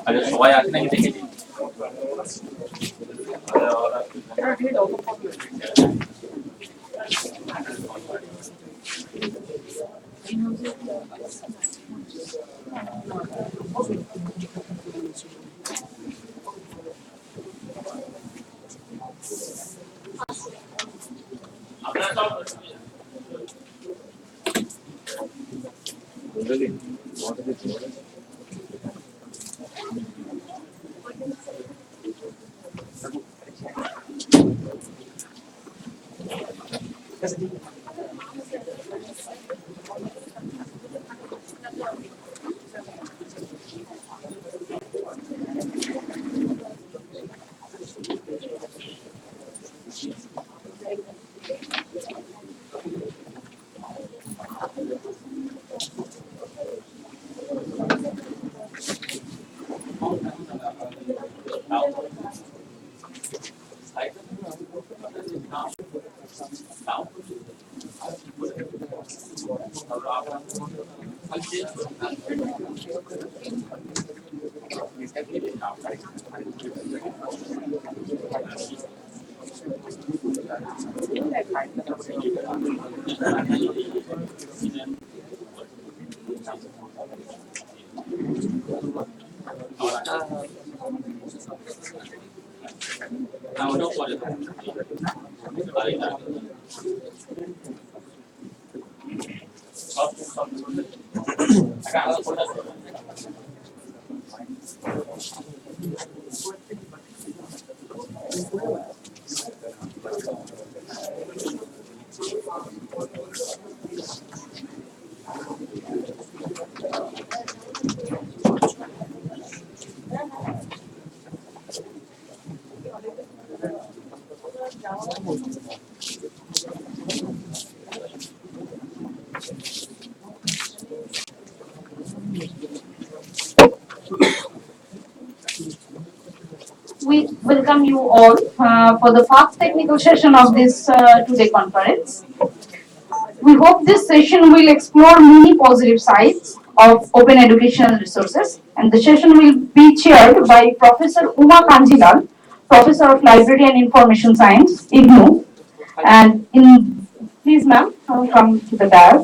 আরে সবাই আছে নাকি দেখেছি We welcome you all for the first technical session of this today conference. We hope this session will explore many positive sides of open educational resources, and the session will be chaired by Professor Uma Kanjilal, Professor of Library and Information Science, IGNOU. And please ma'am, come to the dais.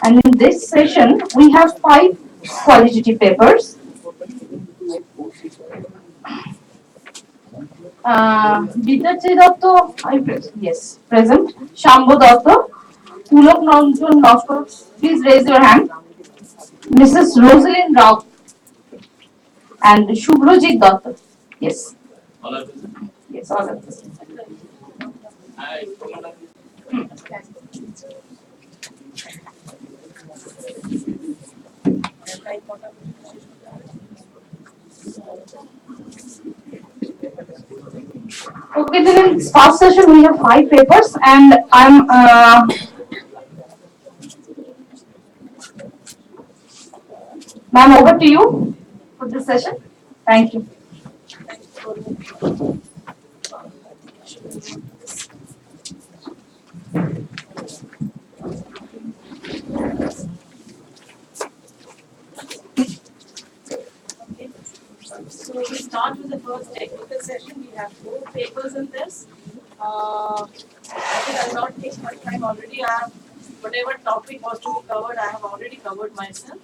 And in this session, we have 5 qualitative papers. Netaji Dotto, yes, present. Shambhu Dotto, Pulok Nanjan Noskar, please raise your hand. Mrs. Rosalind Rao and Shubhrojit Dotto, yes. all are present. Yes, all of us. Okay, then in first session we have 5 papers, and I'm ma'am, over to you for this session. Thank you. So we start with the first technical session. We have 4 papers in this. I think I'll not take much time already. I have whatever topic was to be covered, I have already covered myself.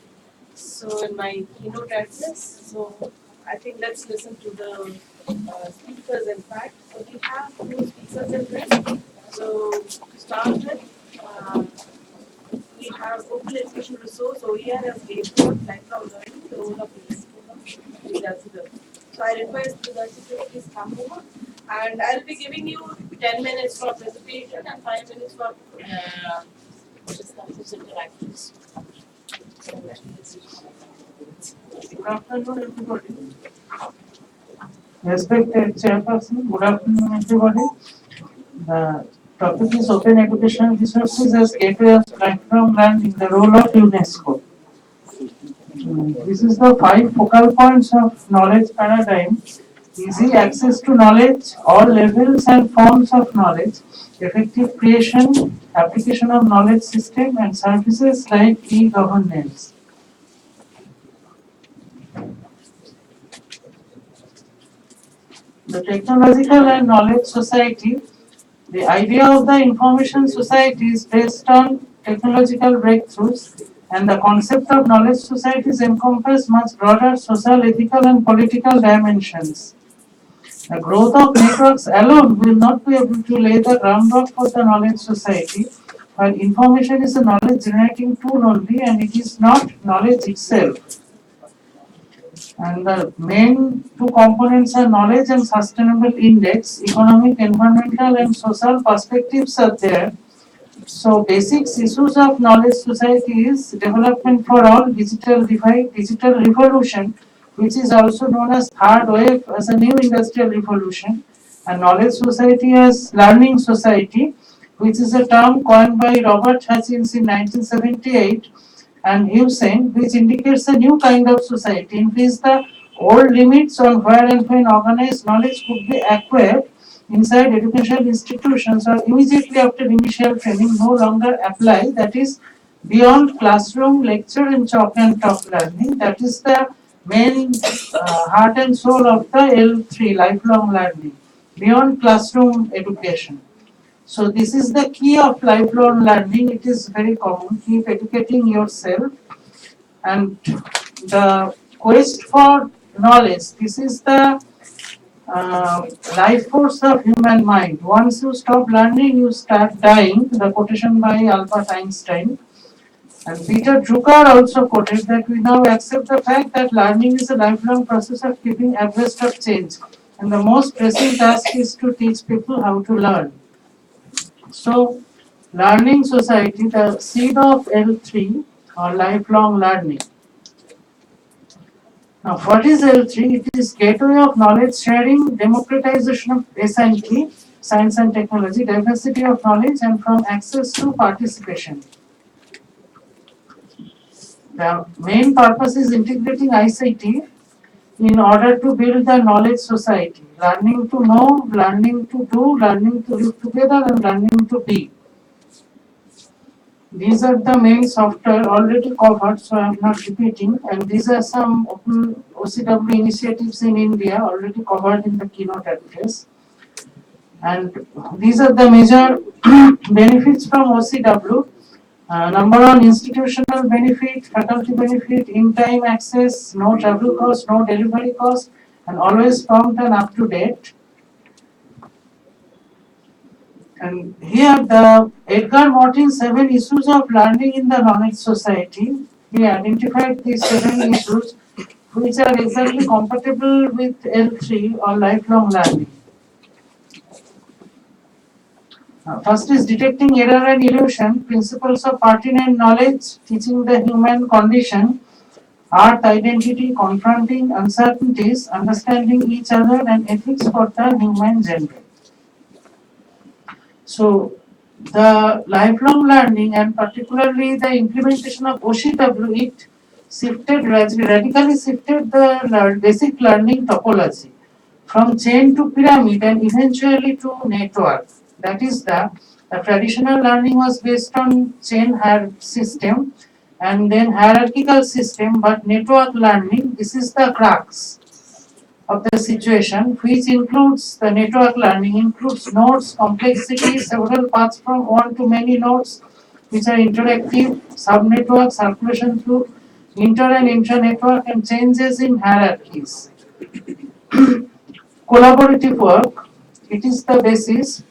So in my keynote address. So I think let's listen to the speakers. In fact, so we have 2 speakers in this. So to start with, we have open education resource OER as gateway of lifelong learning, the role of ESP. So I request Subhas to please come over, and I'll be giving you 10 minutes for presentation and 5 minutes for discussions interactions. Good afternoon, everybody. Respected Chairperson, good afternoon, everybody. The topic is Open Educational Resources as Gateway of Lifelong Learning, the role of UNESCO. This is the 5 focal points of knowledge paradigm: easy access to knowledge, all levels and forms of knowledge, effective creation, application of knowledge system and services like e-governance. The technological and knowledge society. The idea of the information society is based on technological breakthroughs, and the concept of knowledge societies encompass much broader social, ethical, and political dimensions. The growth of networks alone will not be able to lay the groundwork for the knowledge society, while information is a knowledge generating tool only and it is not knowledge itself. And the main two components are knowledge and sustainable index. Economic, environmental, and social perspectives are there. So, basic issues of knowledge society is development for all, digital divide, digital revolution, which is also known as third wave as a new industrial revolution, and knowledge society as learning society, which is a term coined by Robert Hutchins in 1978 and Hussein, which indicates a new kind of society in which the old limits on where and when organized knowledge could be acquired inside educational institutions or immediately after initial training no longer apply. That is beyond classroom, lecture and chalk and talk learning. That is the main heart and soul of the L3, lifelong learning, beyond classroom education. So this is the key of lifelong learning. It is very common. Keep educating yourself, and the quest for knowledge. This is the life force of human mind. Once you stop learning, you start dying. The quotation by Albert Einstein. And Peter Drucker also quoted that we now accept the fact that learning is a lifelong process of keeping abreast of change. And the most pressing task is to teach people how to learn. So, learning society, the seed of L3 or lifelong learning. Now, what is L3? It is gateway of knowledge sharing, democratization of S&T, science and technology, diversity of knowledge, and from access to participation. The main purpose is integrating ICT in order to build the knowledge society. Learning to know, learning to do, learning to live together, and learning to be. These are the main software already covered, so I am not repeating. And these are some open OCW initiatives in India already covered in the keynote address. And these are the major benefits from OCW. Number one, institutional benefit, faculty benefit, in-time access, no travel cost, no delivery cost, and always prompt and up to date. And here the Edgar Martin's 7 issues of learning in the knowledge society. He identified these 7 issues which are exactly compatible with L3 or lifelong learning. First is detecting error and illusion, principles of pertinent knowledge, teaching the human condition, art, identity, confronting uncertainties, understanding each other, and ethics for the human gender. So, the lifelong learning and particularly the implementation of OCW, it radically shifted the basic learning topology from chain to pyramid and eventually to network. That is the traditional learning was based on chain system and then hierarchical system, but network learning, this is the crux of the situation, which includes the network learning, includes nodes, complexity, several paths from one to many nodes, which are interactive, subnetwork, circulation through inter and intra-network, and changes in hierarchies. Collaborative work, it is the basis,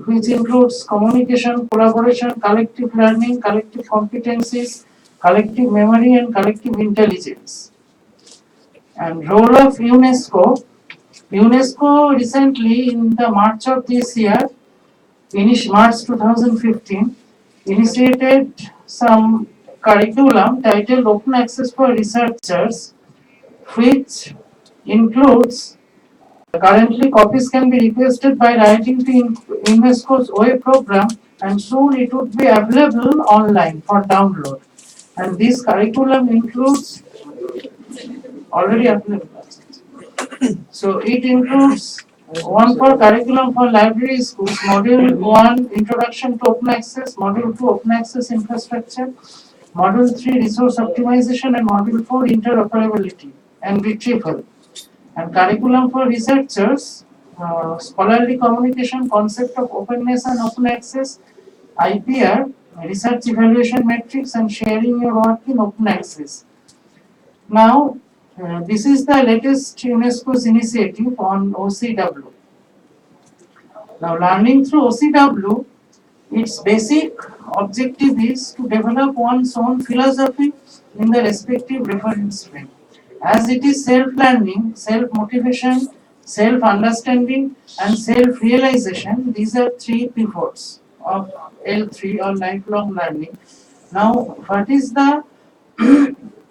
which includes communication, collaboration, collective learning, collective competencies, collective memory, and collective intelligence. And role of UNESCO. UNESCO recently, in the March of this year, March 2015, initiated some curriculum titled Open Access for Researchers, which includes currently copies can be requested by writing to UNESCO's web program, and soon it would be available online for download. And this curriculum includes already available. So it includes one for curriculum for library schools, module 1 introduction to open access, module 2 open access infrastructure, module 3 resource optimization, and module 4 interoperability and retrieval. And curriculum for researchers, scholarly communication, concept of openness and open access, IPR, research evaluation metrics, and sharing your work in open access. Now, this is the latest UNESCO's initiative on OCW. Now, learning through OCW, its basic objective is to develop one's own philosophy in the respective reference frame. As it is self-learning, self-motivation, self-understanding, and self-realization, these are three pivots of L3 or lifelong learning. Now,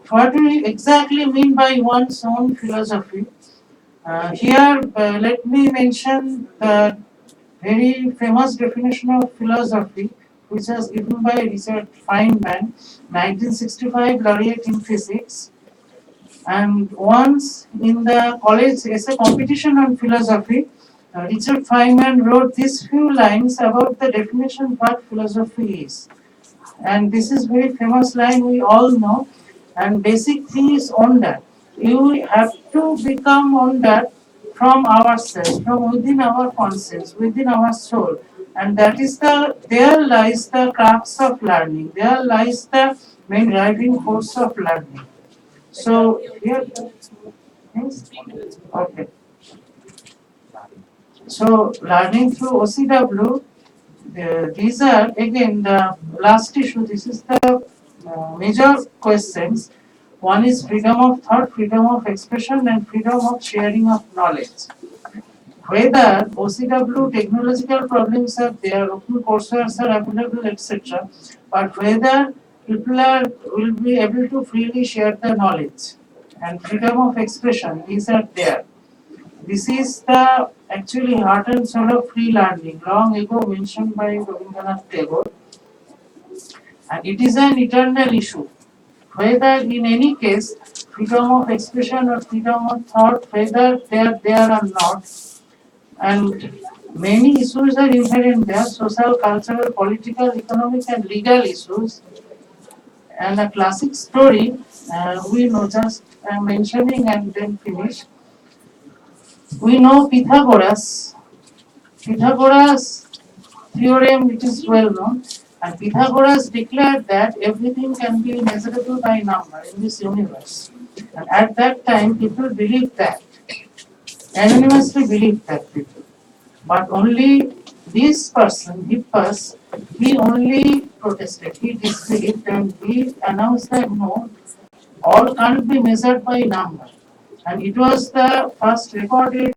what do we exactly mean by one's own philosophy? Here, let me mention the very famous definition of philosophy, which was given by Richard Feynman, 1965 laureate in physics. And once in the college essay competition on philosophy, Richard Feynman wrote these few lines about the definition what philosophy is. And this is very famous line we all know. And basic thing is on that. You have to become on that from ourselves, from within our conscience, within our soul. And that is there lies the crux of learning. There lies the main driving force of learning. So here, yes? Okay. So learning through OCW, these are again the last issue. This is the major questions. One is freedom of thought, freedom of expression, and freedom of sharing of knowledge. Whether OCW technological problems are there, open courseware are available, etc. But whether people will be able to freely share the knowledge and freedom of expression, these are there. This is the actually heart and soul of free learning, long ago mentioned by Rabindranath Tagore, and it is an eternal issue. Whether in any case, freedom of expression or freedom of thought, whether they are there or not, and many issues are inherent there: social, cultural, political, economic, and legal issues. And a classic story we know, just mentioning and then finish. We know Pythagoras theorem, which is well known, and Pythagoras declared that everything can be measurable by number in this universe. And at that time, people believed that, anonymously believed that people. But only this person, Hippias, he only protested, he disbelieved, and he announced that no, all can't be measured by number. And it was the first recorded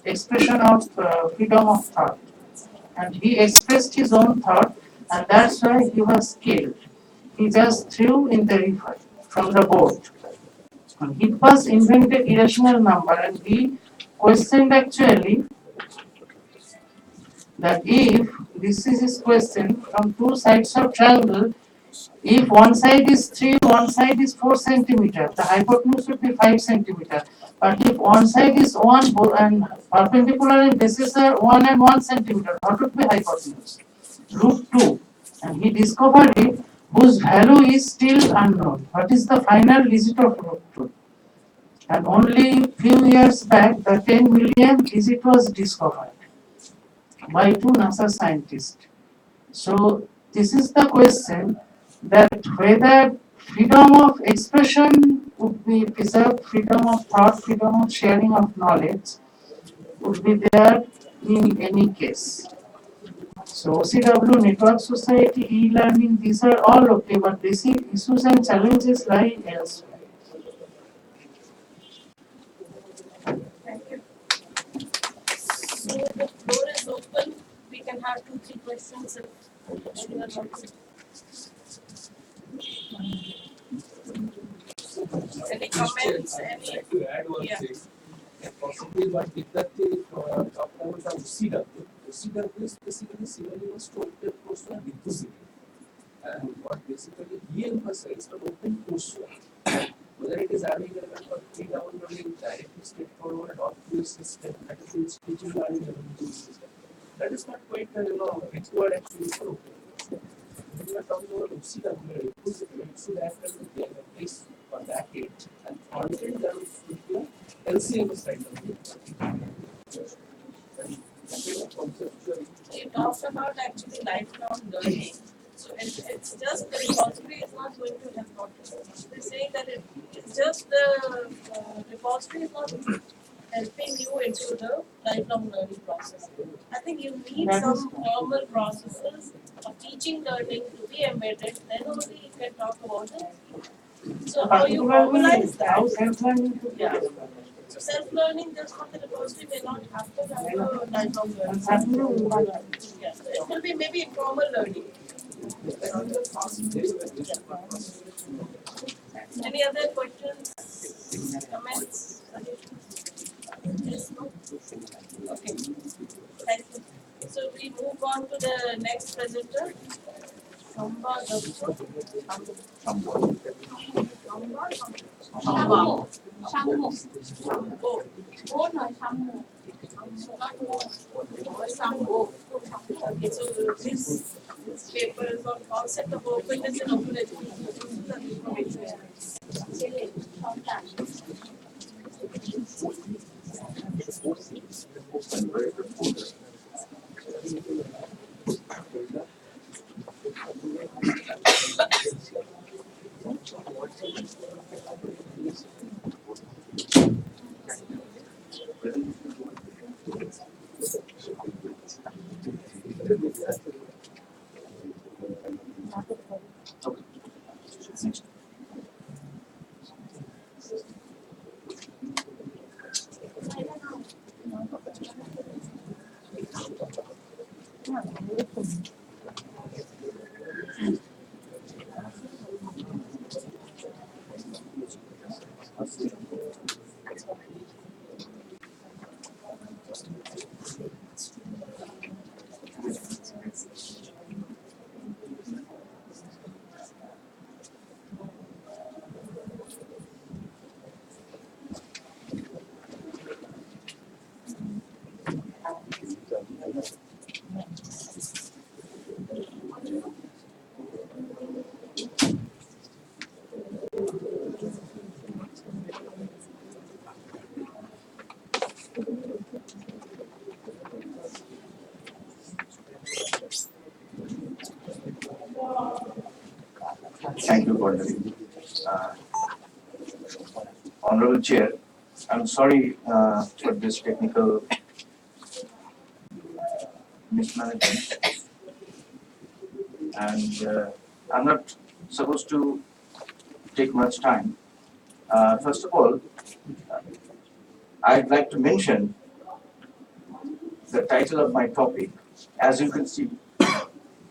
expression of freedom of thought. And he expressed his own thought, and that's why he was killed. He just threw in the river from the boat. And Hippias invented irrational number, and he questioned actually that if this is his question from two sides of triangle, if one side is 3, one side is 4 centimeter, the hypotenuse should be 5 centimeter. But if one side is 1 and perpendicular and bases are 1 and 1 centimeter, what would be hypotenuse? Root 2. And he discovered it, whose value is still unknown. What is the final digit of root 2? And only few years back, the 10 million digit was discovered by two NASA scientists. So this is the question, that whether freedom of expression would be preserved, freedom of thought, freedom of sharing of knowledge would be there in any case. So OCW, network society, e-learning, these are all okay, but basic issues and challenges lie elsewhere. Thank you. So the floor is open. We can have 2-3 questions if anyone wants. Any comments, any? To add one Yeah. thing, possibly what Netaji talked about the OCW. OCW is basically synonymous to open courseware diffusively. And what basically he emphasized on open courseware, whether it is having a kind of free downloading directly straightforward or through a system that is teaching learning and system. That is not quite required actually for open courseware. When you are talking about OCW, it should act as a place for that aid and content that should be LCM side of it. You talked about actually lifelong learning. So it's just the repository is not going to help out. They're saying that it's just the repository is not helping you into the lifelong learning process. I think you need some formal processes of teaching learning to be embedded, then only you can talk about it. So how you formalize that? Self-learning. Yeah. So self-learning just for the repository may not have to have a lifelong learning. Yeah. So it will be maybe informal learning. Any other questions, comments, suggestions? Yes, no? Okay. Thank you. So we move on to the next presenter. Shamba Dapto. Shambo. Shambo. Shambo. Oh no, Shambo. Sambo. Okay, so this paper is on concept of openness and open education and information. Thank you, Gordon. Honorable Chair, I'm sorry for this technical mismanagement. And I'm not supposed to take much time. First of all, I'd like to mention the title of my topic. As you can see,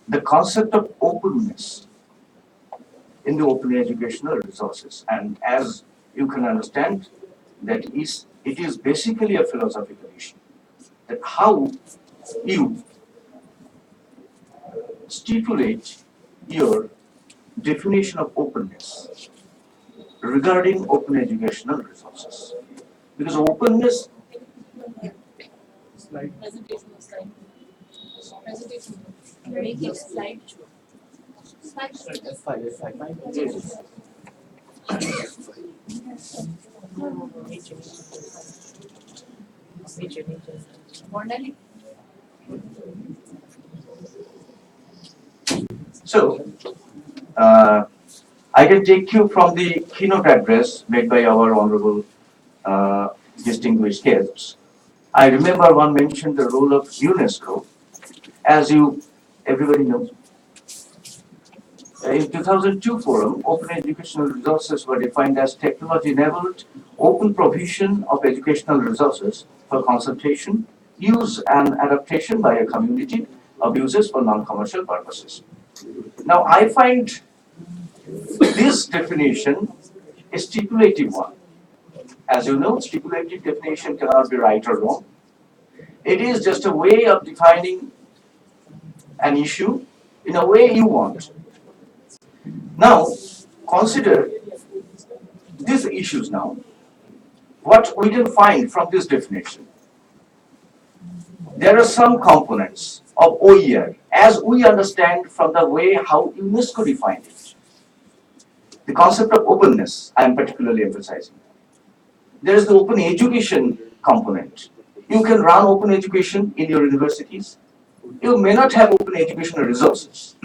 the concept of openness in the open educational resources. And as you can understand, it is basically a philosophical issue. That how you stipulate your definition of openness regarding open educational resources. Because openness, Presentation slide. Presentation. Make it slide show. so I can take you from the keynote address made by our honorable distinguished guests. I remember one mentioned the role of UNESCO, as everybody knows. In 2002 forum, open educational resources were defined as technology-enabled open provision of educational resources for consultation, use and adaptation by a community of users for non-commercial purposes. Now, I find this definition a stipulative one. As you know, stipulative definition cannot be right or wrong. It is just a way of defining an issue in a way you want. Now, consider these issues now. What we can find from this definition. There are some components of OER as we understand from the way how UNESCO defined it. The concept of openness, I am particularly emphasizing. There is the open education component. You can run open education in your universities. You may not have open educational resources,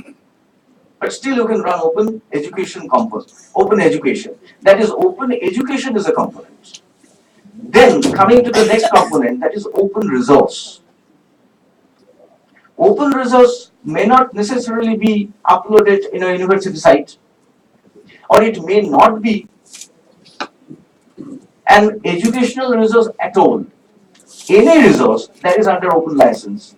but still you can run open education component, open education. That is, open education is a component. Then coming to the next component, that is open resource. Open resource may not necessarily be uploaded in a university site, or it may not be an educational resource at all. Any resource that is under open license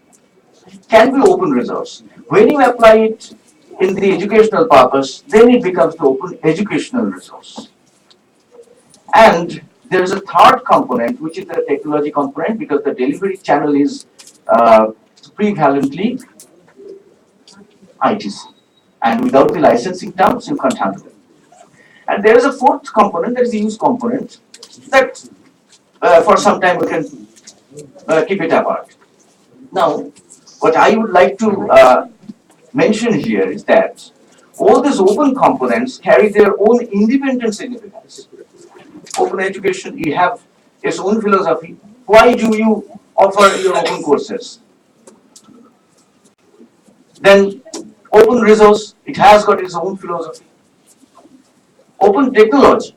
can be open resource. When you apply it in the educational purpose, then it becomes the open educational resource. And there is a third component, which is the technology component, because the delivery channel is prevalently ITC. And without the licensing terms, you can't handle it. And there is a fourth component, that is the use component, that for some time we can keep it apart. Now, what I would like to mention here is that all these open components carry their own independent significance. Open education, you have its own philosophy. Why do you offer your open courses? Then open resource, it has got its own philosophy. Open technology,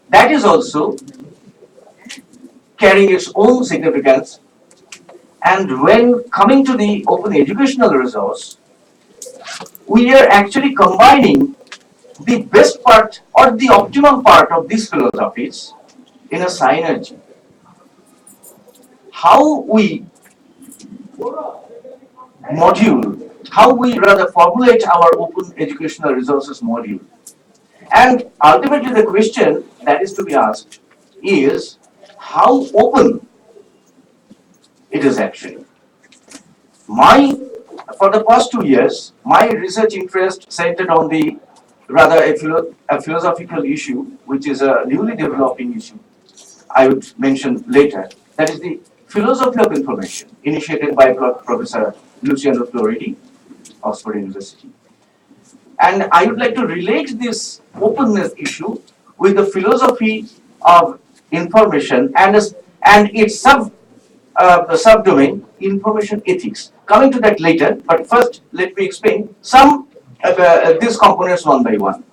that is also carrying its own significance. And when coming to the open educational resource, we are actually combining the best part or the optimum part of these philosophies in a synergy. How we rather formulate our open educational resources module. And ultimately the question that is to be asked is how open it is actually. For the past 2 years, my research interest centered on the rather a philosophical issue, which is a newly developing issue. I would mention later. That is the philosophy of information, initiated by Professor Luciano Floridi, Oxford University. And I would like to relate this openness issue with the philosophy of information and its subdomain, information ethics. Coming to that later, but first let me explain some these components one by one.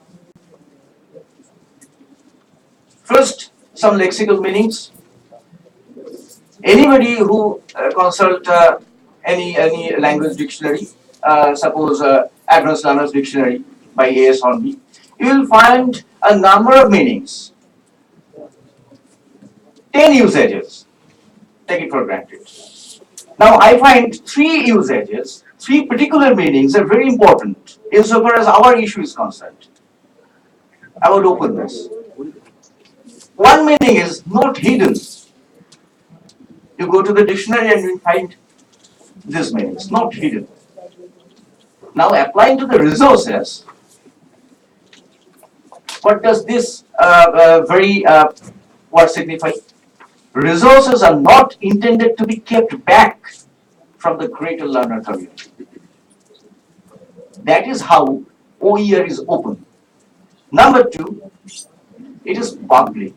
First, some lexical meanings. Anybody who consult any language dictionary, suppose Advanced Learner's Dictionary by A.S. Hornby, you will find a number of meanings. 10 usages. Take it for granted. Now I find 3 usages, 3 particular meanings are very important insofar as our issue is concerned about openness. One meaning is not hidden. You go to the dictionary and you find this meanings, not hidden. Now applying to the resources, what does this word signify? Resources are not intended to be kept back from the greater learner community. That is how OER is open. Number 2, it is public.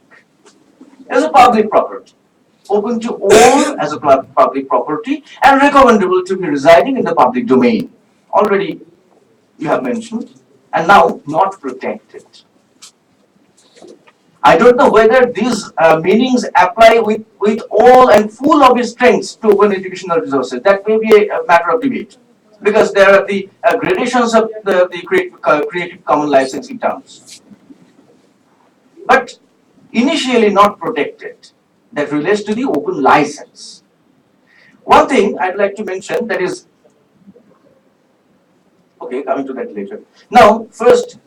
It is a public property. Open to all as a public property and recommendable to be residing in the public domain. Already you have mentioned. And now not protected. I don't know whether these meanings apply with all and full of its strengths to open educational resources. That may be a matter of debate, because there are the gradations of the Creative Commons licensing terms. But initially not protected, that relates to the open license. One thing I'd like to mention, that is, okay, coming to that later. Now, first,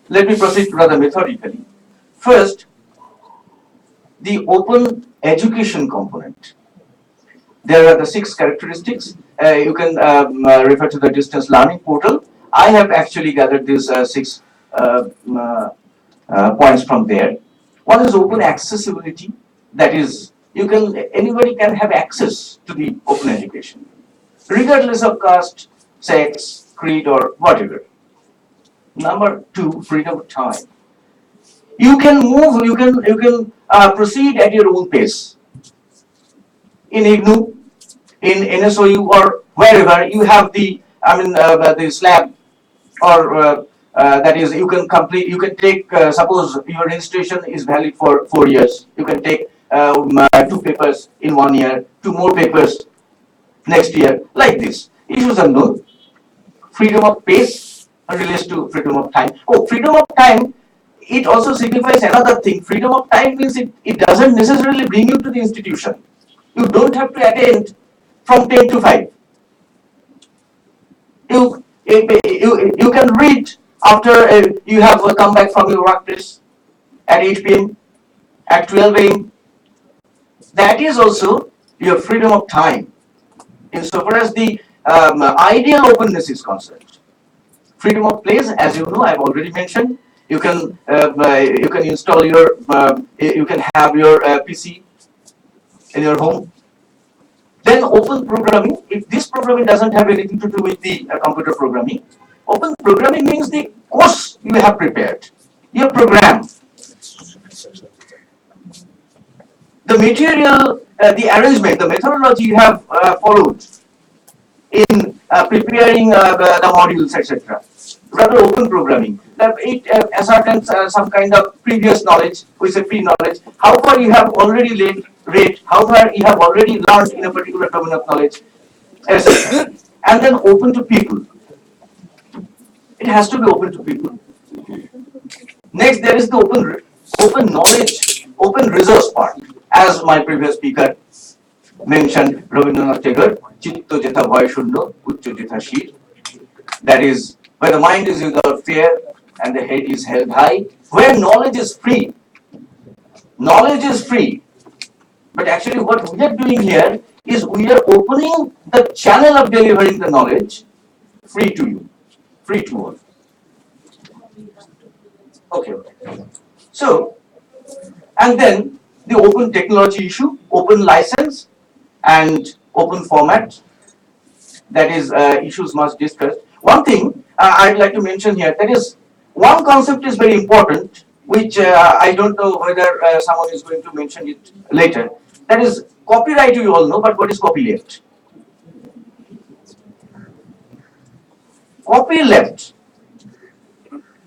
let me proceed rather methodically. First, the open education component. There are the 6 characteristics. You can refer to the distance learning portal. I have actually gathered these 6 points from there. One is open accessibility. That is, anybody can have access to the open education, regardless of caste, sex, creed, or whatever. Number 2, freedom of time. You can move, you can proceed at your own pace. In IGNOU, in NSOU, or wherever you have the slab, or that is, you can complete, you can take, suppose your registration is valid for 4 years, you can take 2 papers in 1 year, 2 more papers next year, like this. Issues are known. Freedom of pace relates to freedom of time. Oh, freedom of time, it also signifies another thing. Freedom of time means it doesn't necessarily bring you to the institution. You don't have to attend from 10 to 5. You can read after you have come back from your workplace at 8 p.m., at 12 a.m. That is also your freedom of time, insofar as the ideal openness is concerned. Freedom of place, as you know, I've already mentioned. You can install your, you can have your PC in your home. Then open programming. If this programming doesn't have anything to do with the computer programming, open programming means the course you have prepared, your program, the material, the arrangement, the methodology you have followed in preparing the modules, etc. Rather open programming. It ascertains some kind of previous knowledge, which is pre-knowledge, how far you have already read, how far you have already learned in a particular domain of knowledge, etc. And then open to people. It has to be open to people. Next, there is the open knowledge, open resource part. As my previous speaker mentioned, Rabindranath Tagore, Chitto Jetha Bhoy Shunno, Uchcho Jetha Shir. That is, where the mind is without fear and the head is held high, where knowledge is free. Knowledge is free. But actually what we are doing here is we are opening the channel of delivering the knowledge free to you, free to all. Okay. So, and then the open technology issue, open license and open format, that is issues must discuss. One thing I'd like to mention here, that is, one concept is very important, which I don't know whether someone is going to mention it later. That is copyright, you all know, but what is copyleft? Copyleft.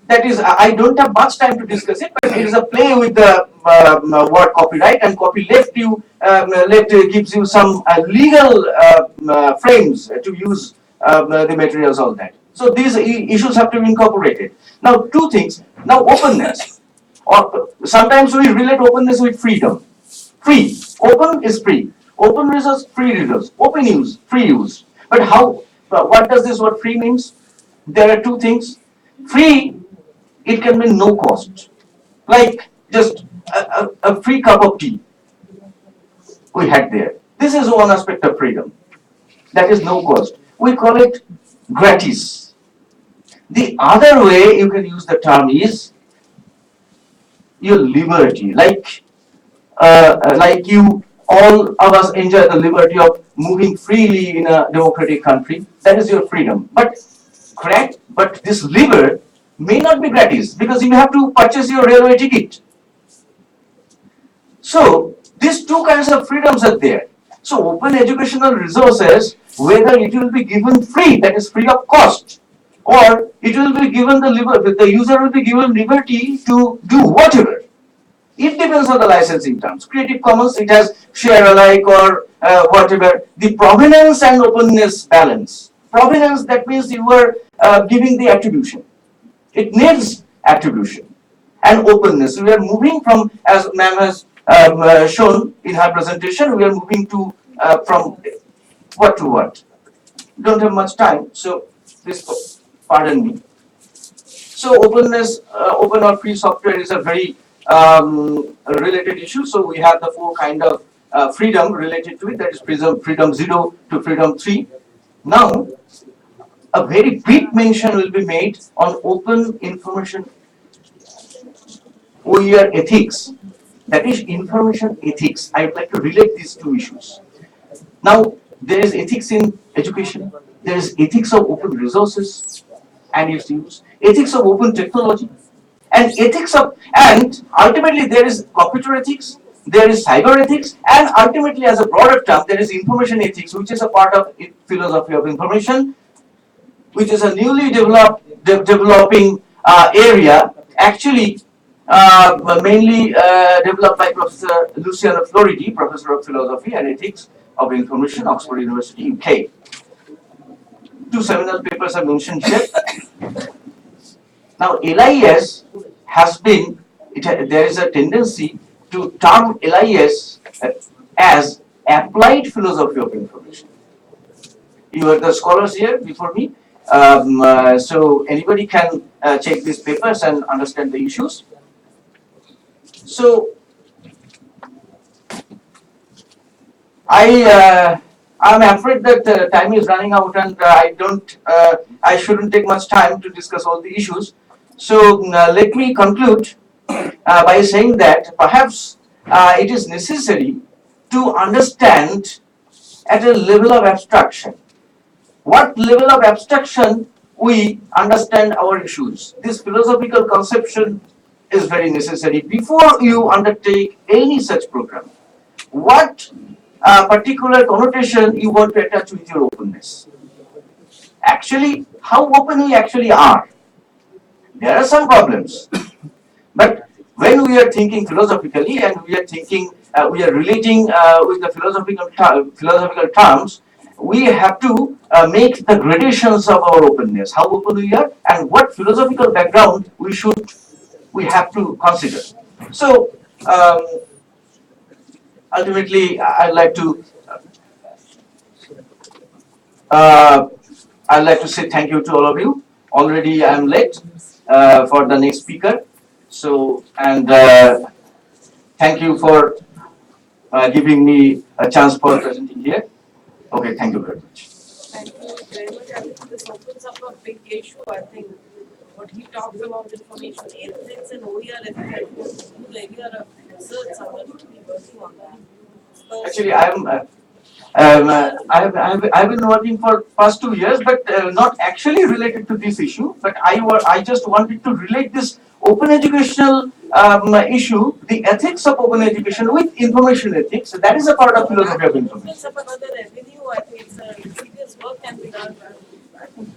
That is, I don't have much time to discuss it, but it is a play with the word copyright, and copyleft left gives you some legal frames to use the materials, all that. So these issues have to be incorporated. Now, 2 things. Now, openness. Or sometimes we relate openness with freedom. Free. Open is free. Open resource, free resource. Open use, free use. But how? What does this word free means? There are 2 things. Free, it can mean no cost, like just a free cup of tea we had there. This is one aspect of freedom, that is no cost. We call it gratis. The other way you can use the term is your liberty, like you all of us enjoy the liberty of moving freely in a democratic country. That is your freedom. But correct, but this liberty may not be gratis, because you have to purchase your railway ticket. So these 2 kinds of freedoms are there. So open educational resources, whether it will be given free, that is free of cost, or it will be given the user will be given liberty to do whatever. It depends on the licensing terms. Creative Commons, it has share alike or whatever. The provenance and openness balance. Provenance, that means you are giving the attribution. It needs attribution. And openness. We are moving from, as ma'am has shown in her presentation, we are moving to from what to what. Don't have much time, so please pardon me. So openness, open or free software is a very related issues. So we have the four kind of freedom related to it. That is freedom 0 to freedom 3. Now, a very brief mention will be made on open information OER ethics. That is information ethics. I would like to relate these two issues. Now, there is ethics in education. There is ethics of open resources and its use. Ethics of open technology. And ultimately there is computer ethics, there is cyber ethics, and ultimately as a broader term there is information ethics, which is a part of philosophy of information, which is a newly developing area, actually mainly developed by Professor Luciano Floridi, Professor of Philosophy and Ethics of Information, Oxford University, UK. Two seminal papers are mentioned here. Now, LIS has been, there is a tendency to term LIS as applied philosophy of information. You are the scholars here before me, so anybody can check these papers and understand the issues. So, I'm afraid that time is running out, and I shouldn't take much time to discuss all the issues. So let me conclude by saying that perhaps it is necessary to understand at a level of abstraction. What level of abstraction we understand our issues? This philosophical conception is very necessary before you undertake any such program. What particular connotation you want to attach with your openness? Actually, how open we actually are. There are some problems, but when we are thinking philosophically and we are thinking, we are relating with the philosophical terms, we have to make the gradations of our openness, how open we are, and what philosophical background we have to consider. So, ultimately, uh, I'd like to say thank you to all of you. Already, I'm late for the next speaker. So, and thank you for giving me a chance for presenting here. Okay, thank you very much. Thank you very much. I think this opens up a big issue. I think what he talks about information ethics and OER ethics, whole area of research, someone to be working on that. Because Actually, I've been working for past 2 years, but not actually related to this issue. But I just wanted to relate this open educational issue, the ethics of open education with information ethics. So that is a part of philosophy of information. opens up another avenue. I think it's a serious work can be done. I think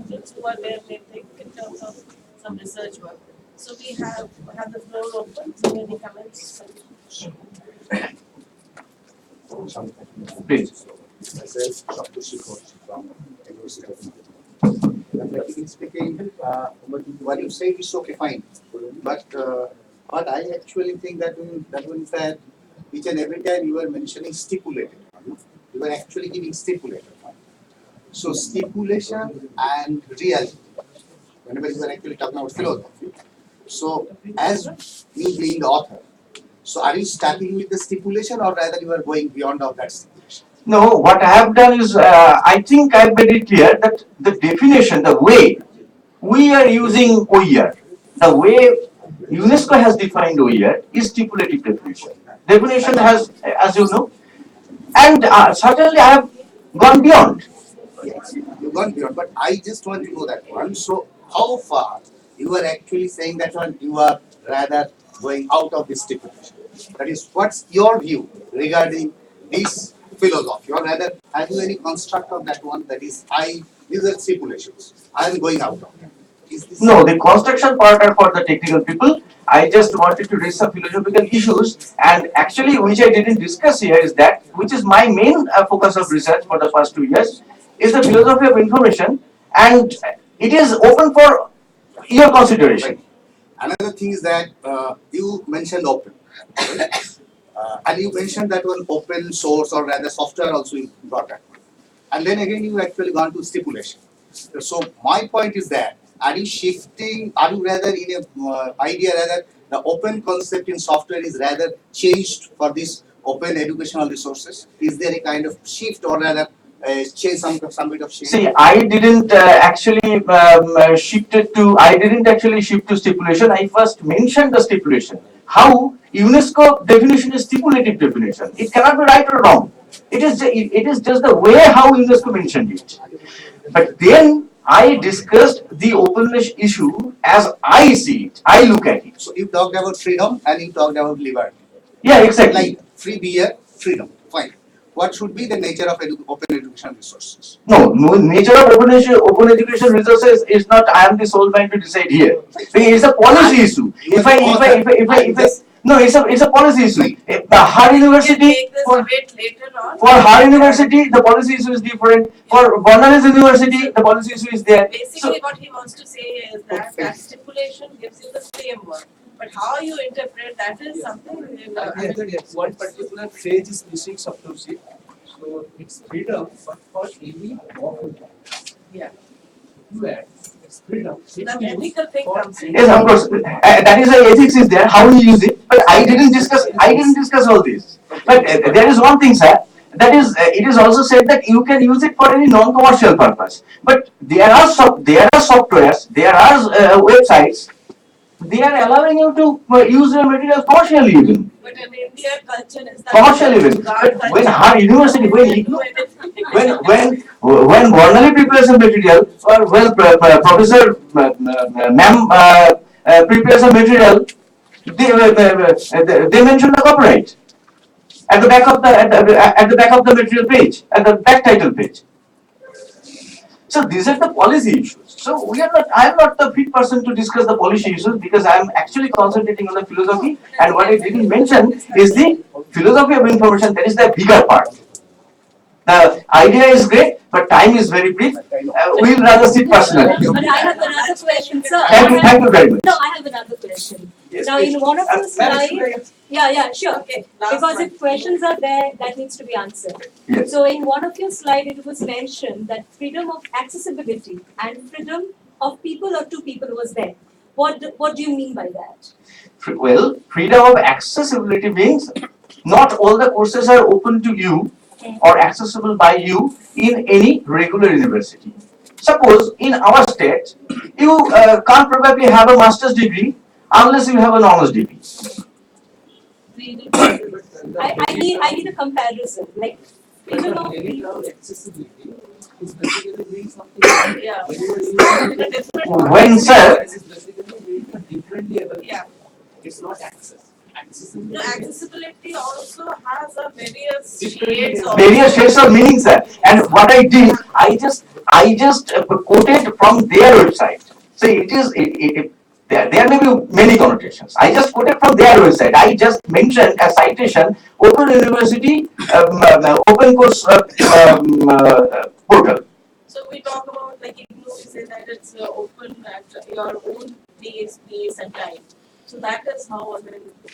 it's who are there, they think in terms of some research work. So we have the floor open. So any comments? Please. Myself, Dr. Subhas from University of Netaji. Practically speaking, what you say is okay, fine. But what I actually think that in fact, each and every time you were mentioning stipulated, you were actually giving stipulated. So stipulation and reality, whenever you were actually talking about philosophy. So as me being the author, so are you starting with the stipulation or rather you are going beyond of that stipulation? No, what I have done is, I think I've made it clear that the definition, the way we are using OER, the way UNESCO has defined OER is stipulative definition. Definition has, as you know, and certainly I have gone beyond. Yes, you've gone beyond, but I just want to know that one. So how far you are actually saying that one you are rather going out of this stipulation? That is, what's your view regarding this philosophy, or rather, have you any construct of that one that is, these are stipulations, I am going out of that. Is this No, the construction part are for the technical people. I just wanted to raise some philosophical issues, and actually, which I didn't discuss here, is that which is my main focus of research for the past 2 years is the philosophy of information, and it is open for your consideration. Another thing is that you mentioned open, right? And you mentioned that one open source or rather software also you brought that one. And then again you actually gone to stipulation. So my point is that are you shifting? Are you rather in a idea rather the open concept in software is rather changed for this open educational resources? Is there a kind of shift or rather change, some bit of change? See, I didn't I didn't actually shift to stipulation. I first mentioned the stipulation. How UNESCO definition is stipulative definition. It cannot be right or wrong. It is just the way how UNESCO mentioned it. But then I discussed the openness issue as I see it. I look at it. So you talked about freedom and you talked about liberty. Yeah, exactly. Like free beer, freedom. Fine. What should be the nature of open education resources? No, nature of open education resources is not. I am the sole man to decide here. It's a policy issue. No, it's a policy issue. The Harvard University Take this debate later on. for Harvard University the policy issue is different. For Banaras University the policy issue is there. Basically, what he wants to say is that that stipulation gives you the framework, but how you interpret that is something. One particular phrase is missing, Saptarshi. So it's freedom, but for any lawful. Yeah. You add, it's freedom. The ethical thing comes in. Yes, of course. That is why ethics is there. How we use it. But I didn't discuss all this. But there is one thing, sir. That is, it is also said that you can use it for any non-commercial purpose. But there are softwares, there are websites. They are allowing you to use your material commercially even. But in India, culture is that. Commercially even. But when Harvard University, when Bernali prepares a material, or Professor Ma'am prepares a material, they mention the copyright at the back of the material page, at the back title page. So these are the policy issues. So I am not the fit person to discuss the policy issues because I am actually concentrating on the philosophy, and what I didn't mention is the philosophy of information. That is the bigger part. The idea is great, but time is very brief. We'll rather sit personally. But I have another question, sir. Thank you very much. No, I have another question. Now, in one of your slides, sure. Okay, Because if questions are there, that needs to be answered. Yes. So, in one of your slides, it was mentioned that freedom of accessibility and freedom of people or to people was there. What do you mean by that? Well, freedom of accessibility means not all the courses are open to you or accessible by you in any regular university. Suppose in our state, you can't probably have a master's degree unless you have an honors degree. I need a comparison. Like, freedom of people. Accessibility is basically doing something. Yeah. When, sir, It's basically differently able. Yeah. It's not access. Accessibility. No, accessibility also has a various Different- shades of. various shades of meaning, sir. And what I did, I just quoted from their website. So there may be many connotations. I just quoted from their website. I just mentioned a citation, Open University, Open Course portal. So we talk about, like, if you say that it's open at your own pace and time. So that is how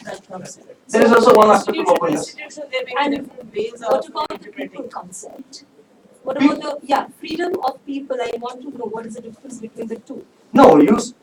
that comes in. There is also one aspect of openness. Institution, they make And different ways What of about the interpreting. people concept? What about the freedom of people? I want to know what is the difference between the two. No, use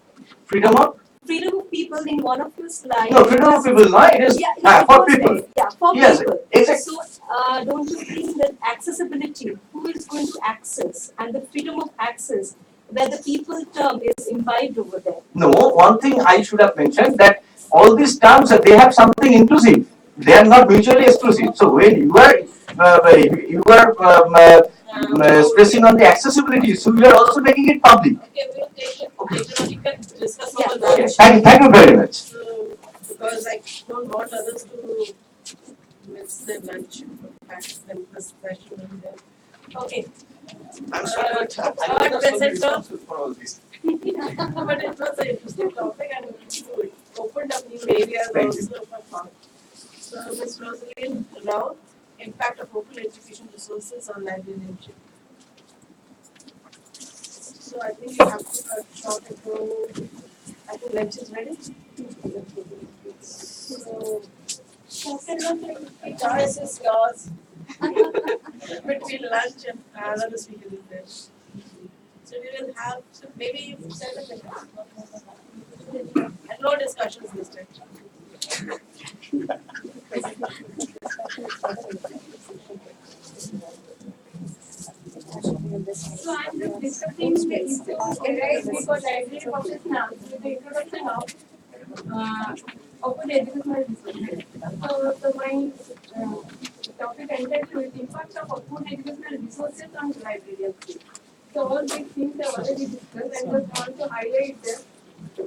freedom of Freedom of people in one of your slides. no freedom of people. No, it is it for was people. there. Yeah, for Yes, people. exactly. So, don't you think that accessibility, who is going to access, and the freedom of access, where the people term is imbibed over there? No, one thing I should have mentioned that all these terms they have something inclusive. They are not mutually exclusive. So when you are stressing on the accessibility issue, you are also making it public. Okay, we'll take it. Later on, you can discuss Yeah. all that. Thank you very much. So, because I don't want others to miss their lunch. And this session in there. Okay. I'm sorry, but I was also responsible for all this. But it was an interesting topic and it opened up new areas Thank you. also for thought. So, Ms. Rosalind Rao, impact of open education resources on librarianship. So I think you have to cut short and go. I think lunch is ready. So, choice is yours. Between lunch and another speaker is there. So we will have, so maybe you said it. And no discussions listed. So I'm just discussing the issues arise because library professionals with the introduction of open educational resources. So my topic entitled with impact of open educational resources on librarians. So all these things are already discussed and just want to highlight them.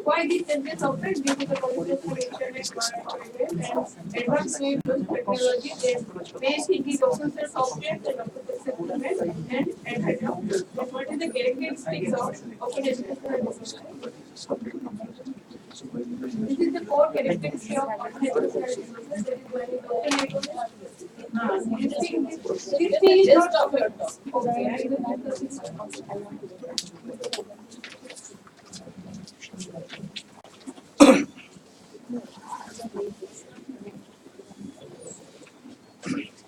Why these changes occurred due to the proliferation of internet, mobile and advanced way of technology. The main thing is open source software and open source settlement and etc. But what is the characteristics of open educational resources? This is the core characteristic of open educational resources. That is one is open education. This thing is not open.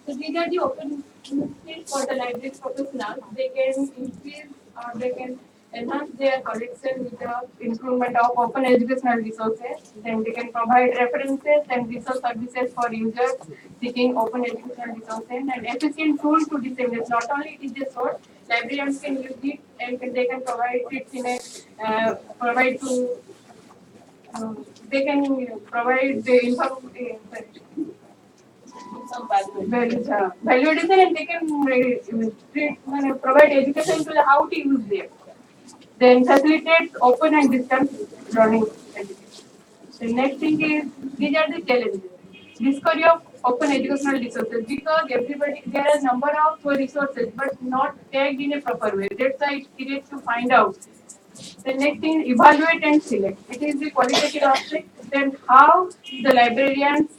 So these are the open skills for the library professionals. They can increase or they can enhance their collection with the improvement of open educational resources. Then they can provide references and resource services for users seeking open educational resources and efficient tool to disseminate. Not only it is a source, librarians can use it and they can provide it in a provide to they can provide the information. Some value. Value addition and they can provide education to the how to use them. Then facilitate open and distance learning education. The next thing is these are the challenges. Discovery of open educational resources because everybody there are number of resources but not tagged in a proper way. That's why it's creates to find out. The next thing is evaluate and select. It is the qualitative aspect. Then how the librarians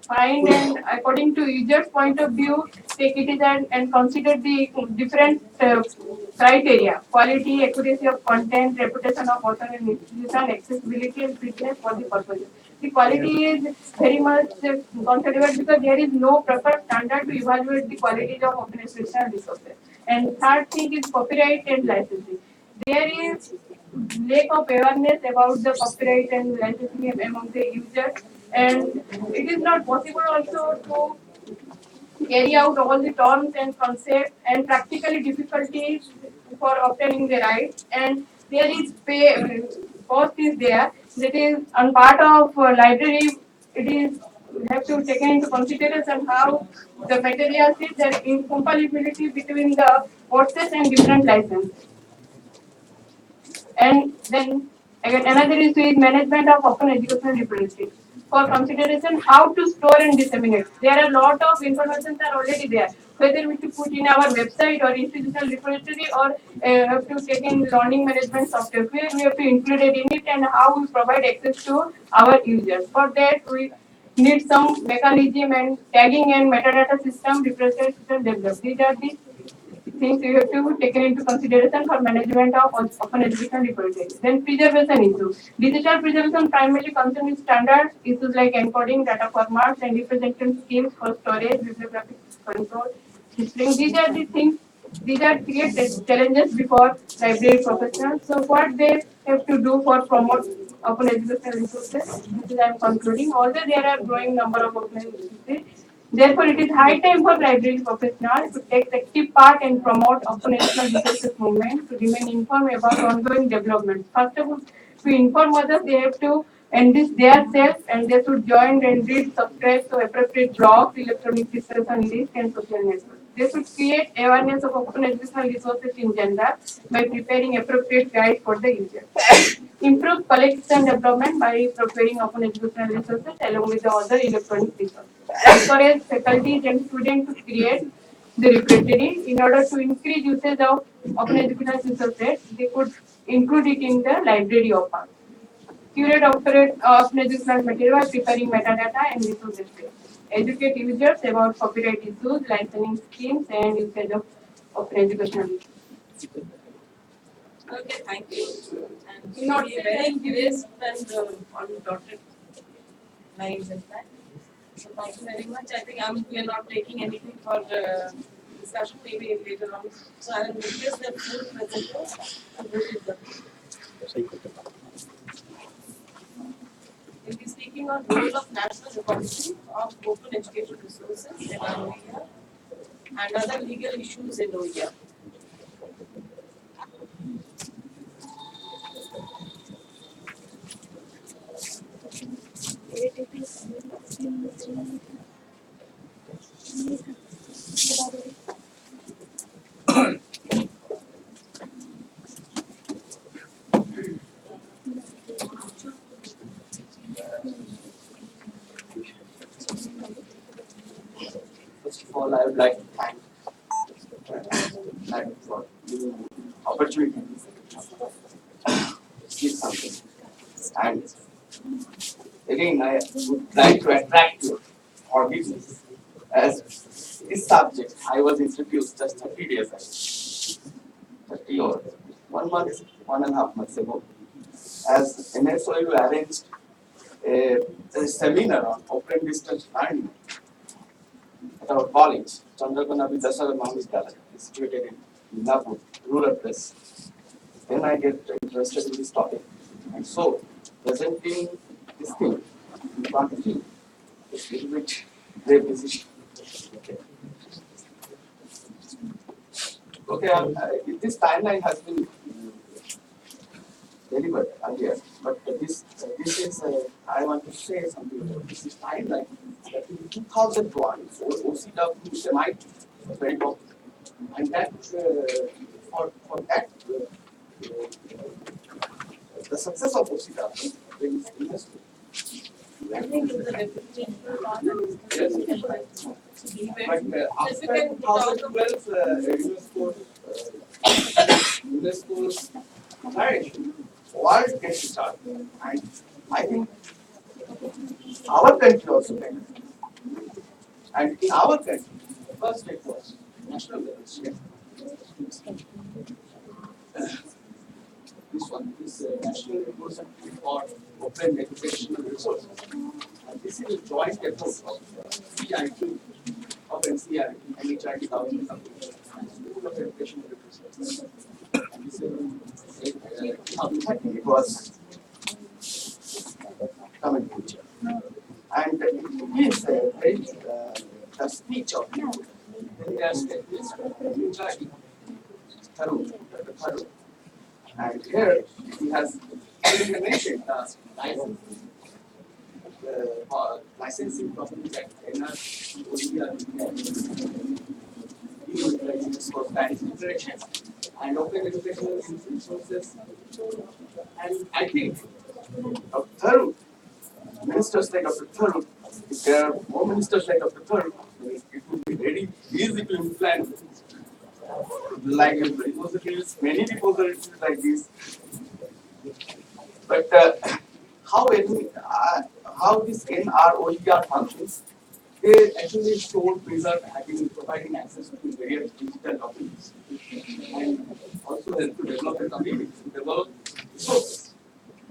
find and according to user's point of view, take it is and consider the different criteria: quality, accuracy of content, reputation of author and institution, accessibility and fitness for the purpose. The quality is very much considered because there is no proper standard to evaluate the quality of open educational resources. And third thing is copyright and licensing. There is lack of awareness about the copyright and licensing among the users, and it is not possible also to carry out all the terms and concepts and practically difficulties for obtaining the rights. And there is cost is there. That is on part of library. It is we have to take into consideration how the materials is there incompatibility between the courses and different licenses. And then again, another issue is management of open educational repositories. For consideration, how to store and disseminate. There are a lot of information are already there. Whether we should put in our website or institutional repository or have to take in learning management software. Where we have to include it in it and how we provide access to our users. For that, we need some mechanism and tagging and metadata system representation developed. These are the things you have to take into consideration for management of open education repositories. Then preservation issue. Digital preservation primarily concerns with standards issues like encoding, data formats, and representation schemes for storage, bibliographic control, displaying. These are the things. These are create challenges before library professionals. So what they have to do for promote open educational resources. This is I am concluding. Although there are growing number of open resources, therefore, it is high time for library professionals to take active part and promote open educational resources movement to remain informed about ongoing developments. First of all, to inform others, they have to enlist their self and they should join and read, subscribe to appropriate blogs, electronic discussion lists, and social networks. They should create awareness of open educational resources in general by preparing appropriate guides for the user. Improve collection development by procuring open educational resources along with the other electronic resources. Encourage faculty and students to create the repository in order to increase usage of open educational resources. They could include it in the library of art. Curate operate open educational material by preparing metadata and resources. Educate users about copyright issues, licensing schemes, and usage of open educational resources. Okay, thank you. And not very curious and on dotted lines and that. So thank you very much. I think we are not taking anything for discussion maybe later on. So I will request the full presenter to go to the speaking on role of national repository of open education resources in our OER and other legal issues in OER. First of all, I would like to thank for giving me the opportunity to see something. And again, I would like to attract your forgiveness as this subject I was introduced just 30 days ago, 30 or 1 month, 1.5 months ago, as NSOU arranged a seminar on open distance learning at our college, Chandrakona Vidyasara Mahavidyalaya, situated in Nagpur, rural place. Then I get interested in this topic. And so, presenting this thing in front of you is a little bit great decision. Okay, this timeline has been delivered earlier, but this is, I want to say something about this is timeline. That in 2001, for OCW semi very popular, and that for that the success of OCW brings industry. I think it was a definitely Yes. But after 2012, UNESCO's declaration, world gets started, and I think our country also benefits. And in our country, the first step was national level share. This one is national repository for open educational resources. And this is a joint effort of CIT, of NCRT, NHRT government of School of Educational Resources. And this it was coming future. And it is a very the speech of India's State Minister, Netaji, Tharu. And here he has mentioned the licensing companies like NSOUICT, for Spanish literature, and open educational resources. And I think Dr. Tharu, ministers like Dr. Tharu, if there are more ministers like Dr. Tharu, it would be very easy to implement like repositories, many repositories like this. But how this NROER functions, they actually store, preserve, providing access to various digital documents, and also help to develop a community to develop resources,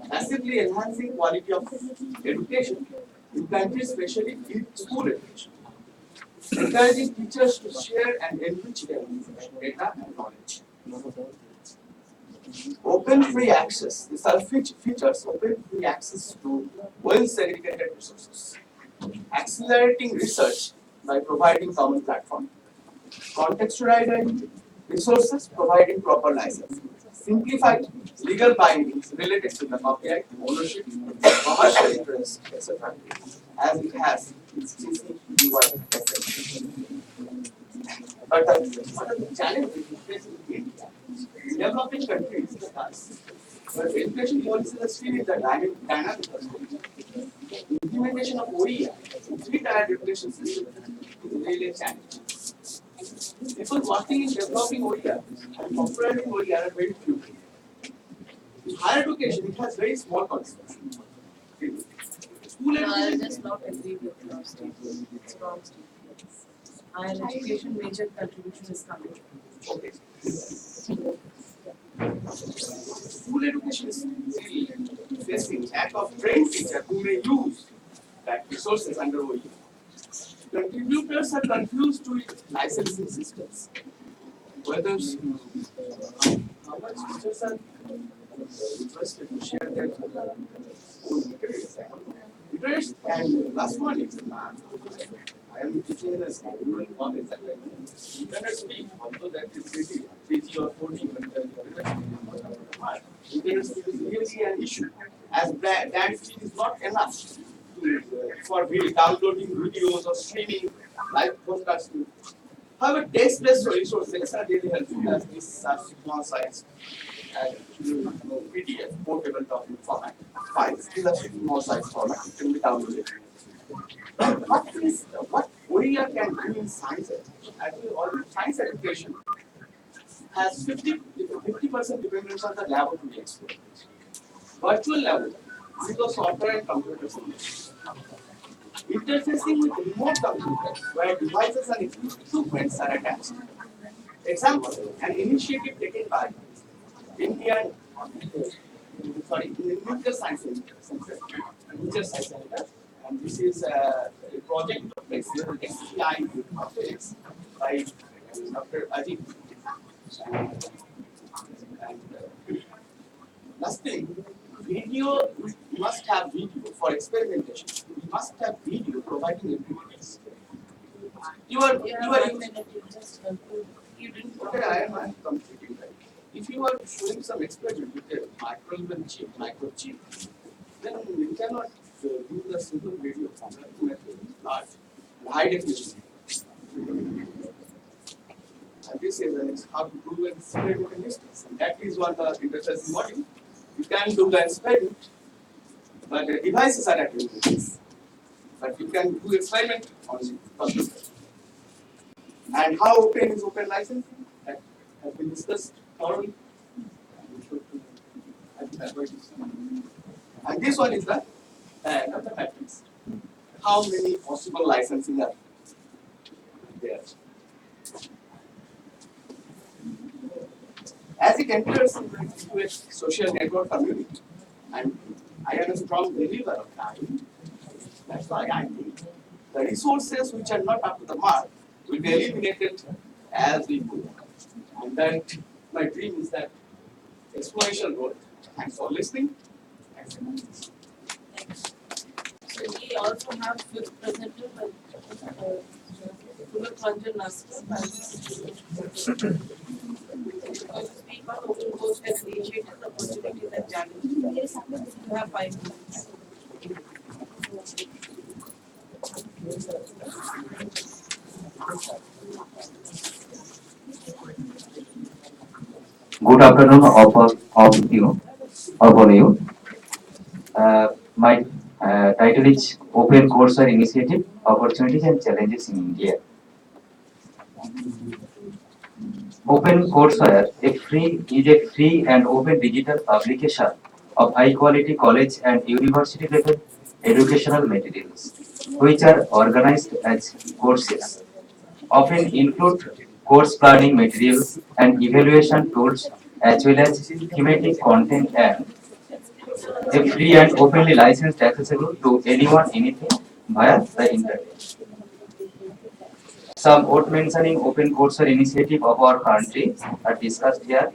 massively enhancing quality of education in countries, especially in school education, encouraging teachers to share and enrich their data and knowledge. Open free access. These are features. Open free access to well segregated resources. Accelerating research by providing common platform. Contextualizing resources, providing proper license. Simplified legal bindings related to the copyright, ownership, commercial interest, etc. as it has in CC, BY, But the challenge is in developing countries but education policies are still in the dynamic stage. Implementation of OER in three-tier education system is really a challenge. People working in developing OER and operating OER are very few. In higher education, it has very small concepts. School I education, just not agree with your statement. It's wrong statement. Higher education major contribution is coming. okay. School education is still facing lack of trained teachers who may use that resources under OER. Contributors are confused to licensing systems. Whether how much teachers are interested to share their own materials. Interest and last one is I am teaching in a rural college and internet speed, although that is 3G or 4G, but internet speed is really an issue. As that speed is not enough for downloading videos or streaming live broadcasting. However, text-based resources are really helpful as these are small size and PDF, portable document format. Files, these are small size format, it can be downloaded. What OER can do in science education? Actually, all science education has 50% dependence on the laboratory experience. Virtual lab, because software and computer science. Interfacing with remote computers where devices and equipments are attached. Example, an initiative taken by Indian, Nuclear Science Center, and this is a project of SCI by Dr. Ajit. And last thing, video, we must have video for experimentation. We must have video providing activities. You are you didn't. Okay, I am completing that. If you are showing some experiment with a microchip, then you cannot do the simple video format large and high definition. And this is how to do an experiment in distance. And that is what the interesting model. You can do the experiment, but the devices are at distance. But you can do experiment on computer. And how open is open licensing? That has been discussed thoroughly. And this one is the matrix. How many possible licensing are there? As it enters into a social network community, and I am a strong believer of time, that's why I think the resources which are not up to the mark will be eliminated as we go. And that my dream is that exploration growth. Thanks for listening. Thanks. So we also have fifth presenter, Ranjan Nasir, going to speak on open course and initiatives, opportunities and challenges. You have 5 minutes. Good afternoon, all of you. My title is Open Courseware Initiative, Opportunities and Challenges in India. Open Courseware is a free and open digital publication of high quality college and university level educational materials, which are organized as courses, often include course planning materials and evaluation tools as well as thematic content and a free and openly licensed accessible to anyone anything via the internet. Some worth mentioning open courseware initiative of our country are discussed here.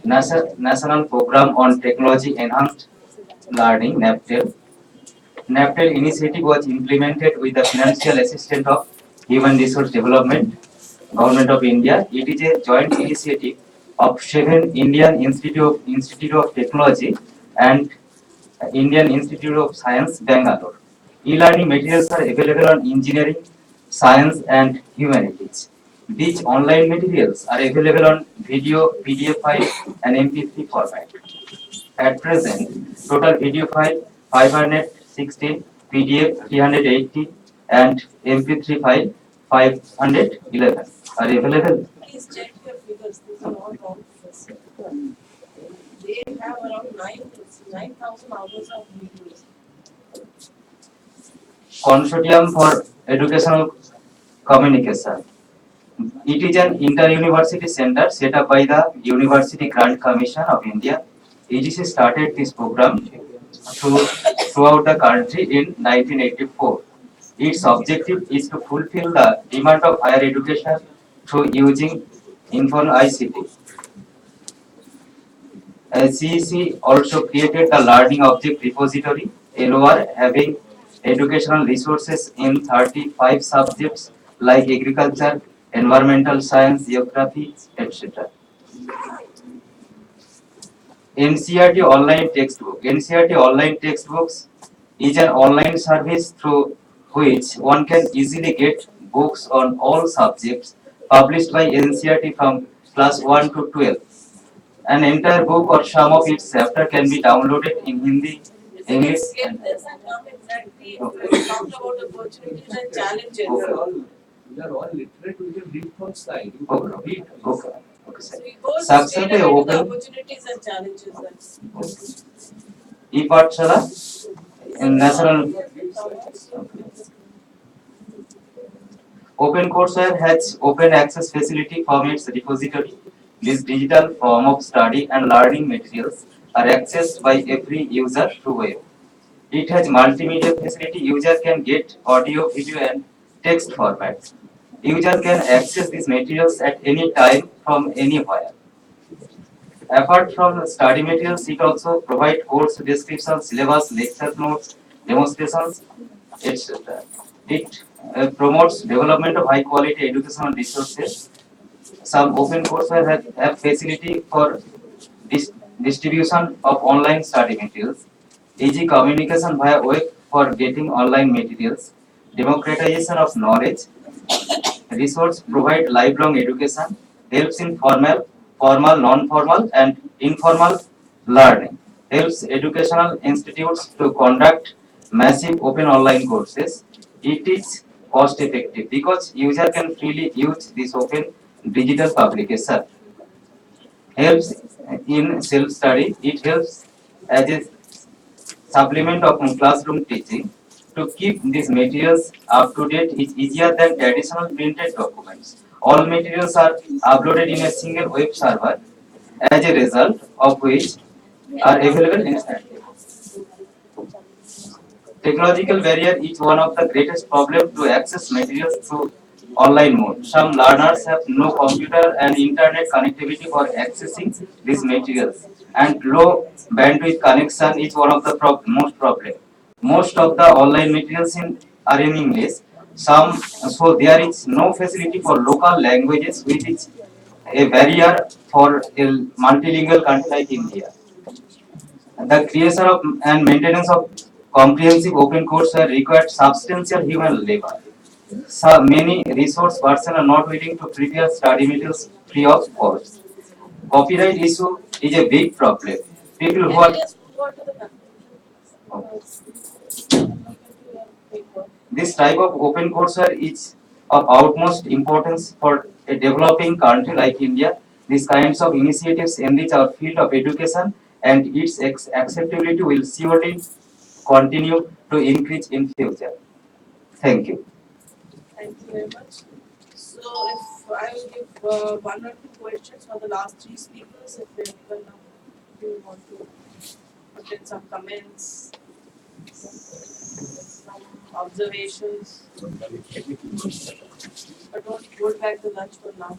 National Program on Technology Enhanced Learning (NAPTEL). NAPTEL initiative was implemented with the financial assistance of Human Resource Development, Government of India. It is a joint initiative of 7 Indian Institute of Technology and Indian Institute of Science, Bangalore. E-learning materials are available on engineering, science and humanities. These online materials are available on video, PDF file and MP3 format. At present, total video file 560, PDF 380 and MP3 file 511 are available. Please check your figures, these are all wrong figures. They have around 9,000 hours of videos. Consortium for Educational Communication. It is an inter-university center set up by the University Grant Commission of India. EGC started this program throughout the country in 1984. Its objective is to fulfill the demand of higher education through using informal ICT. CEC also created the Learning Object Repository, LOR, having educational resources in 35 subjects like agriculture, environmental science, geography, etc. NCRT online textbook. NCRT online textbooks is an online service through which one can easily get books on all subjects published by NCRT from class 1 to 12. An entire book or some of its chapter can be downloaded in Hindi, If you can English, skip this and come exactly, we talked about opportunities and challenges. We are all literate, we can read from slide. You can Okay. read. Okay. Okay, So sir. we go Success straight by away to the open opportunities and challenges. That's e-Pathshala in national OpenCourseware has open access facility from its repository. This digital form of study and learning materials are accessed by every user through web. It has multimedia facility. User can get audio, video, and text formats. User can access these materials at any time from anywhere. Apart from study materials, it also provides course descriptions, syllabus, lecture notes, demonstrations, etc. It promotes development of high quality educational resources. Some open courses have facility for distribution of online study materials, easy communication via web for getting online materials, democratization of knowledge, resource provide lifelong education, helps in formal, non-formal, and informal learning, helps educational institutes to conduct massive open online courses. It is cost effective because user can freely use this open digital publication. Helps in self-study. It helps as a supplement of classroom teaching. To keep these materials up to date is easier than traditional printed documents. All materials are uploaded in a single web server, as a result of which are available instantly. Technological barrier is one of the greatest problems to access materials through online mode. Some learners have no computer and internet connectivity for accessing these materials, and low bandwidth connection is one of the most problem. Most of the online materials are in English. So there is no facility for local languages, which is a barrier for a multilingual country like India. The creation of and maintenance of comprehensive open courseware required substantial human labor. So many resource persons are not willing to prepare study materials free of cost. Copyright issue is a big problem. People who can are we just move on to the this type of open courseware is of utmost importance for a developing country like India. These kinds of initiatives enrich our field of education, and its acceptability will surely continue to increase in future. Thank you. Thank you very much. So if I will give one or two questions for the last three speakers, if anyone now you want to put in some comments, some observations, but don't hold back the lunch for now.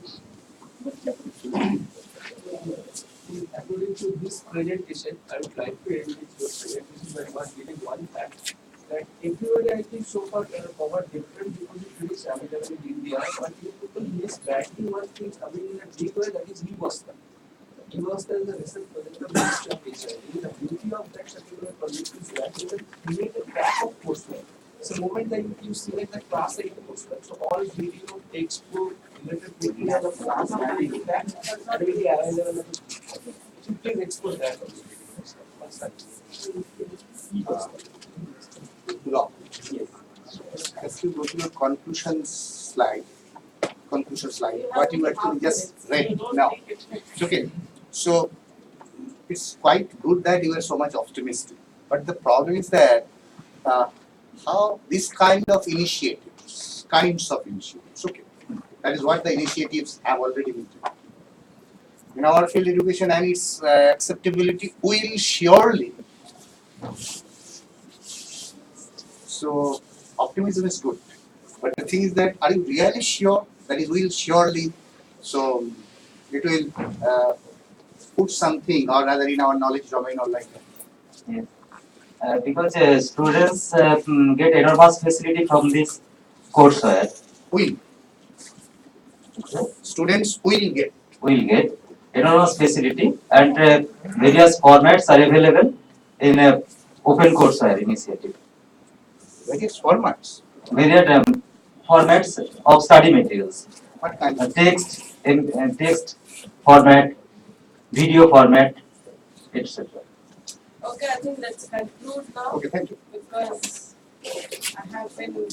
According to this presentation, I would like to end with your presentation by not giving one fact that everybody I think so far covered different repositories available in India, but you people miss badly one thing coming in a big way, that is e-Vasta. E-Vasta is a recent project of Ministry of Education. The beauty of that particular project is that you can create a pack of coursework. So the moment that you select the class 8 coursework, so all video, textbook, related material of class 9 that will be available. So please explore that also. Law. As you go to your conclusion slide, what you actually just read now. It's okay. So it's quite good that you are so much optimistic. But the problem is that how this kinds of initiatives, okay. That is what the initiatives have already been taken. In our field education and its acceptability will surely. So optimism is good. But the thing is that are you really sure that it will surely, so it will put something or rather in our knowledge domain or like that. Yes. Because students get enormous facility from this courseware. Will. Students Will get enormous facility, and various formats are available in open courseware initiative. various formats. Various formats of study materials. What kind of? Text in text format, video format, etc. Okay, I think let's conclude now. Okay, thank you. Because I have been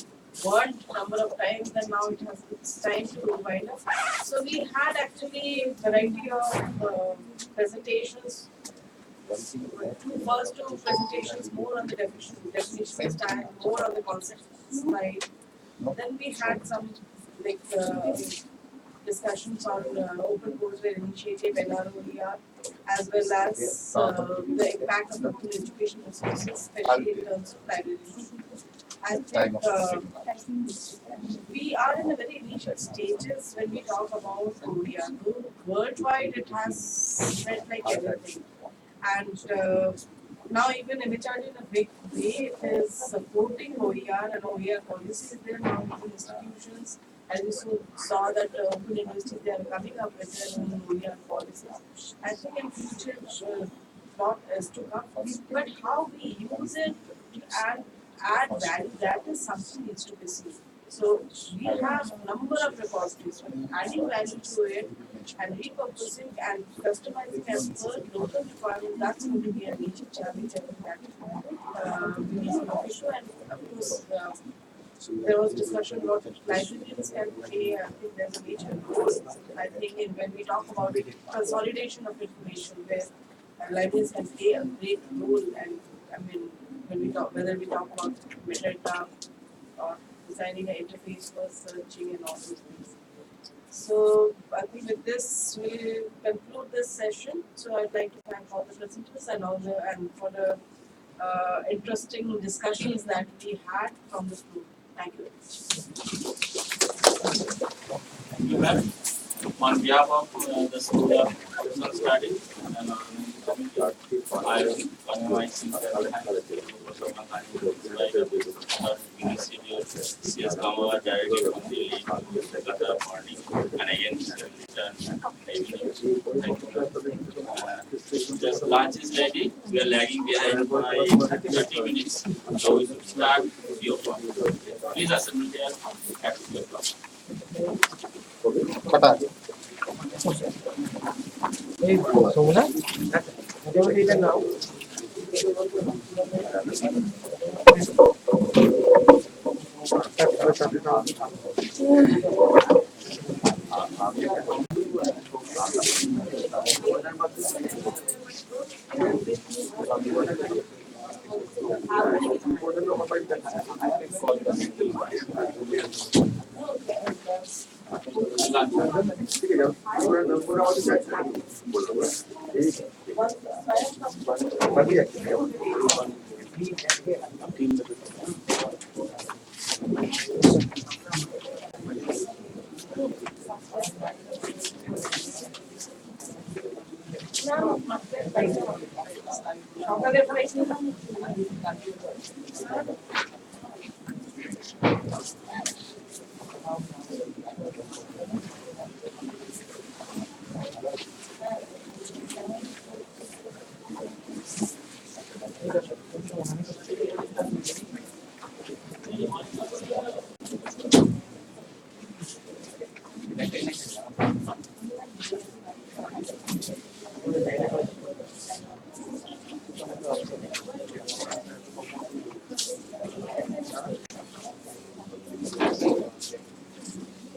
warned number of times and now it's time to wind up. So we had actually a variety of presentations. First two presentations more on the definition style, more on the concept side. Then we had some like discussions on open courseware initiative, NROER, as well as the impact of open education resources, especially in terms of libraries. I think we are in a very initial stages when we talk about OER. Worldwide, it has spread like everything. And now even Netaji in a big way is supporting OER and OER policies there now in institutions. As you saw that open universities, they are coming up with their own OER policies. I think in future, lot is to come. But how we use it and add value, that is something needs to be seen. So we have number of repositories, adding value to it and repurposing and customizing as per local requirement, that's going to be a major challenge I think that we need to look into. And of course, there was discussion about librarians can play, I think there's a major role. I think when we talk about consolidation of information, where librarians can play a great role, and I mean, when we talk, whether we talk about metadata or designing an interface for searching and all those things. So I think with this we'll conclude this session. So I'd like to thank all the presenters and for the interesting discussions that we had from the group. Thank you. Thank you, ma'am. On behalf of the School of Social Studies and I want my sincere thanks to CS Kamala directly from the Qatar morning and again just lunch is ready. We are lagging behind by 30 minutes. So we should start 3 o'clock. Please assemble there at 3 o'clock.